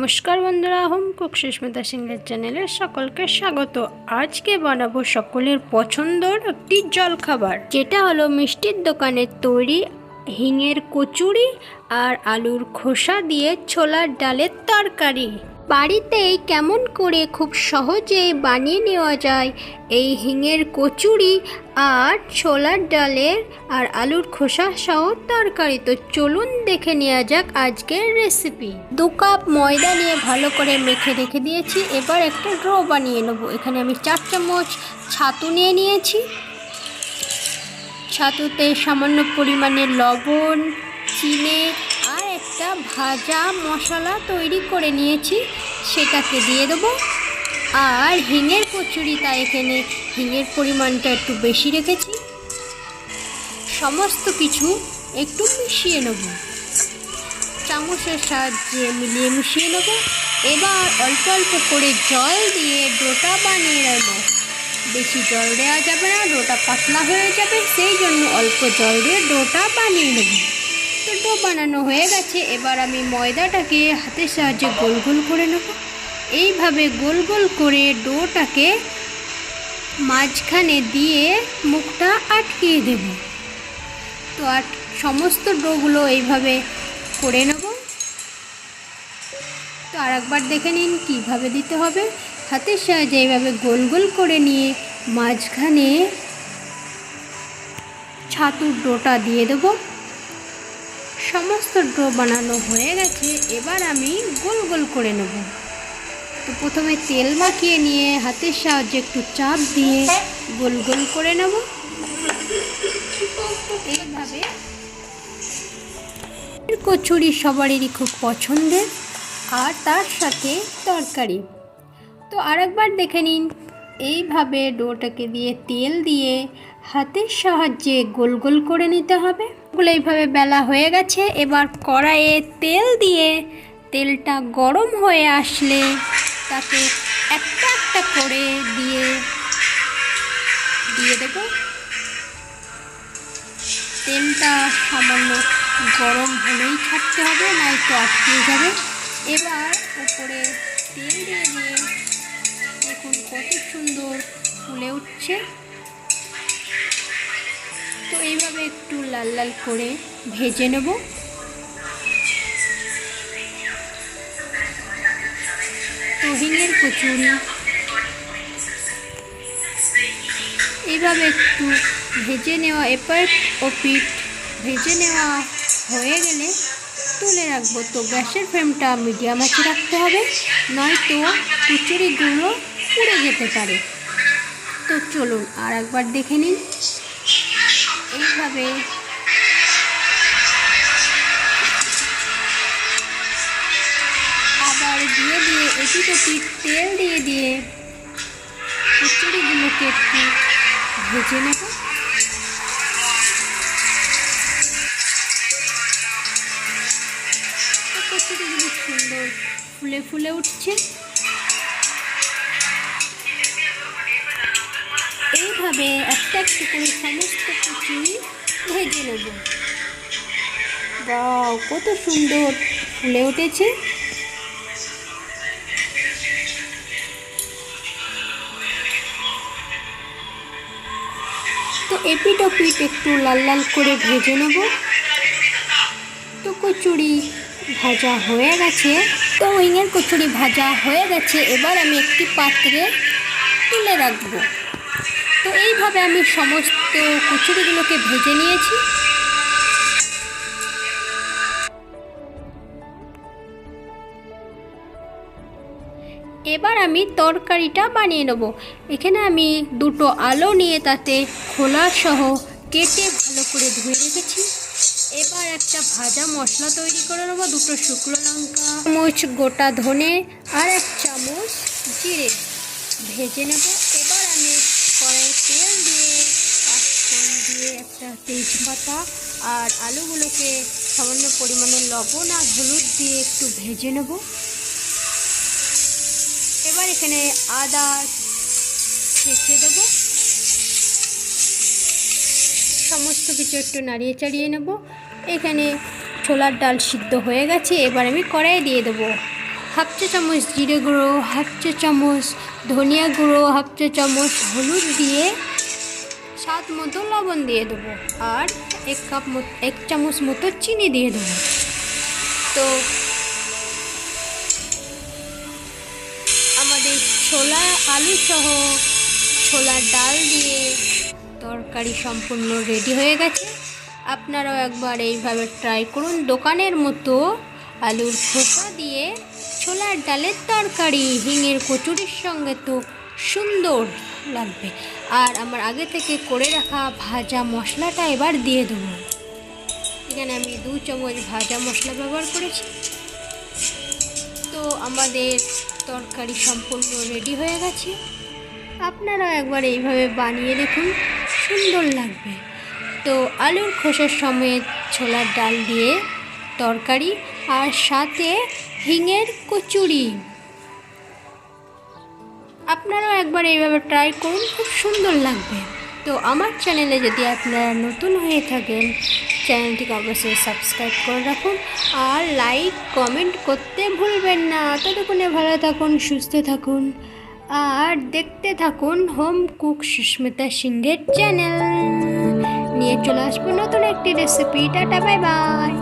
নমস্কার বন্ধুরা, home cook Susmita সিংহের চ্যানেলে সকলকে স্বাগত। আজকে বানাবো সকলের পছন্দের একটি জলখাবার, যেটা হলো মিষ্টির দোকানের তৈরি হিঙের কচুরি আর আলুর খোসা দিয়ে ছোলার ডালের তরকারি। বাড়িতেই কেমন করে খুব সহজেই বানিয়ে নেওয়া যায় এই হিঙের কচুরি আর ছোলার ডালের আর আলুর খোসা সহ তরকারি। তো চলুন দেখে নেওয়া যাক আজকের রেসিপি। 2 কাপ ময়দা নিয়ে ভালো করে মেখে রেখে দিয়েছি। এবার একটা ডো বানিয়ে নেব। এখানে আমি 4 চামচ ছাতু নিয়ে নিয়েছি। ছাতুতে সামান্য পরিমাণে লবণ, চিনি আর একটা ভাজা মশলা তৈরি করে নিয়েছি, সেটাকে দিয়ে দেবো। আর হিঙের কচুরি, তাই এখানে হিঙের পরিমাণটা একটু বেশি রেখেছি। সমস্ত কিছু একটু মিশিয়ে নেব, চামচের সাহায্যে মিশিয়ে নেব। এবার অল্প অল্প করে জল দিয়ে ডোটা বানিয়ে নেব। বেশি জল দেওয়া যাবে না, ডোটা পাতলা হয়ে যাবে, সেই জন্য অল্প জল দিয়ে ডোটা বানিয়ে নেব। তো ডো বানানো হয়ে গেছে। এবার আমি ময়দাটাকে হাতের সাহায্যে গোল গোল করে নেব। এইভাবে গোল গোল করে ডোটাকে মাঝখানে দিয়ে মুখটা আটকিয়ে দেব। তো আর সমস্ত ডোগুলো এইভাবে করে নেব। তো আর একবার দেখে নিন কীভাবে দিতে হবে। হাতের সাহায্যে এইভাবে গোল গোল করে নিয়ে মাঝখানে ছাতুর ডোটা দিয়ে দেবো। সমস্ত ডো বানানো হয়ে গেছে। এবার আমি গোল গোল করে নেব। তো প্রথমে তেল মাখিয়ে নিয়ে হাতের সাহায্যে একটু চাপ দিয়ে গোল গোল করে নেব। এইভাবে কচুরি সবারই খুব পছন্দের, আর তার সাথে তরকারি। তো আরেকবার দেখে নিন, এইভাবে ডোটাকে দিয়ে তেল দিয়ে হাতের সাহায্যে গোল গোল করে নিতে হবে। ওগুলো এইভাবে বেলা হয়ে গেছে। এবার কড়াইয়ে তেল দিয়ে তেলটা গরম হয়ে আসলে তাতে একটা একটা করে দিয়ে দেব। তেলটা সামান্য গরম হলেই ছাড়তে হবে, নয়তো আটকে যাবে। এবার উপরে তেল দিয়ে দেখুন কত সুন্দর ফুলে উঠছে। তো এইভাবে একটু লাল লাল করে ভেজে নেব। তো হিঙের কচুরি এইভাবে একটু ভেজে নেওয়া, এপাশ ওপিঠ ভেজে নেওয়া হয়ে গেলে তুলে রাখবো। তো গ্যাসের ফ্লেমটা মিডিয়াম আঁচে রাখতে হবে, নয়তো কচুরিগুলো পুড়ে যেতে পারে। তো চলুন আর একবার দেখে নিন। এইভাবে আবার দিয়ে এপিঠ ওপিঠ তেল দিয়ে কচুরিগুলোকে একটু ভেজে নেব। কচুরিগুলো সুন্দর ফুলে ফুলে উঠছে। এইভাবে একটা একটা করে সমস্ত কচুরি ভেজে নেব। বাহ, কত সুন্দর ফুলে উঠেছে। তো এপিঠ ওপিঠ একটু লাল লাল করে ভেজে নেব। তো কচুরি ভাজা হয়ে গেছে। তো হিঙের কচুরি ভাজা হয়ে গেছে। এবার আমি একটি পাত্রে তুলে রাখবো। তো এইভাবে আমি সমস্ত কচুরিগুলোকে ভেজে নিয়েছি। এবার আমি তরকারিটা বানিয়ে নেব। এখানে আমি 2টো আলু নিয়ে তাতে খোলা সহ কেটে ভালো করে ধুয়ে রেখেছি। এবার একটা ভাজা মশলা তৈরি করে নেব। 2টো শুকনো লঙ্কা, চামচ গোটা ধনে আর 1 চামচ জিরে ভেজে নেব। এবার আমি কড়াইয়ে তেল দিয়ে পাঁচফোড়ন দিয়ে একটা তেজপাতা আর আলুগুলোকে সামান্য পরিমাণে লবণ আর হলুদ দিয়ে একটু ভেজে নেব। এবার এখানে আদা ছেঁচে দেব। সমস্ত কিছু একটু নাড়িয়ে চাড়িয়ে নেব। এখানে ছোলার ডাল সিদ্ধ হয়ে গেছে। এবার আমি কড়াইয়ে দিয়ে দেবো। হাফ চা চামচ জিরে গুঁড়ো, হাফ চা চামচ ধনিয়া গুঁড়ো, হাফ চা চামচ হলুদ দিয়ে স্বাদ মতো লবণ দিয়ে দেবো, আর এক চামচ মতো চিনি দিয়ে দেবো। তো আমাদের ছোলা আলু সহ ছোলার ডাল দিয়ে তরকারি সম্পূর্ণ রেডি হয়ে গেছে। আপনারাও একবার এইভাবে ট্রাই করুন। দোকানের মতো আলুর খোসা দিয়ে ছোলার ডালের তরকারি হিঙের কচুরির সঙ্গে তো সুন্দর লাগবে। আর আমার আগে থেকে করে রাখা ভাজা মশলাটা এবার দিয়ে দেবো। এখানে আমি 2 চামচ ভাজা মশলা ব্যবহার করেছি। তো আমাদের তরকারি সম্পূর্ণ রেডি হয়ে গেছে। আপনারা একবার এইভাবে বানিয়ে দেখুন, সুন্দর লাগবে। তো আলুর খোসার সমেত ছোলার ডাল দিয়ে তরকারি আর সাথে হিঙের কচুরি। আপনারাও একবার এইভাবে ট্রাই করুন, খুব সুন্দর লাগবে। তো আমার চ্যানেলে যদি আপনারা নতুন হয়ে থাকেন, চ্যানেলটিকে অবশ্যই সাবস্ক্রাইব করে রাখুন আর লাইক কমেন্ট করতে ভুলবেন না। ততক্ষণে ভালো থাকুন, সুস্থ থাকুন আর দেখতে থাকুন হোম কুক সুস্মিতা সিংহের চ্যানেল। নিয়ে চলে আসবো নতুন একটি রেসিপি। Tata, bye bye.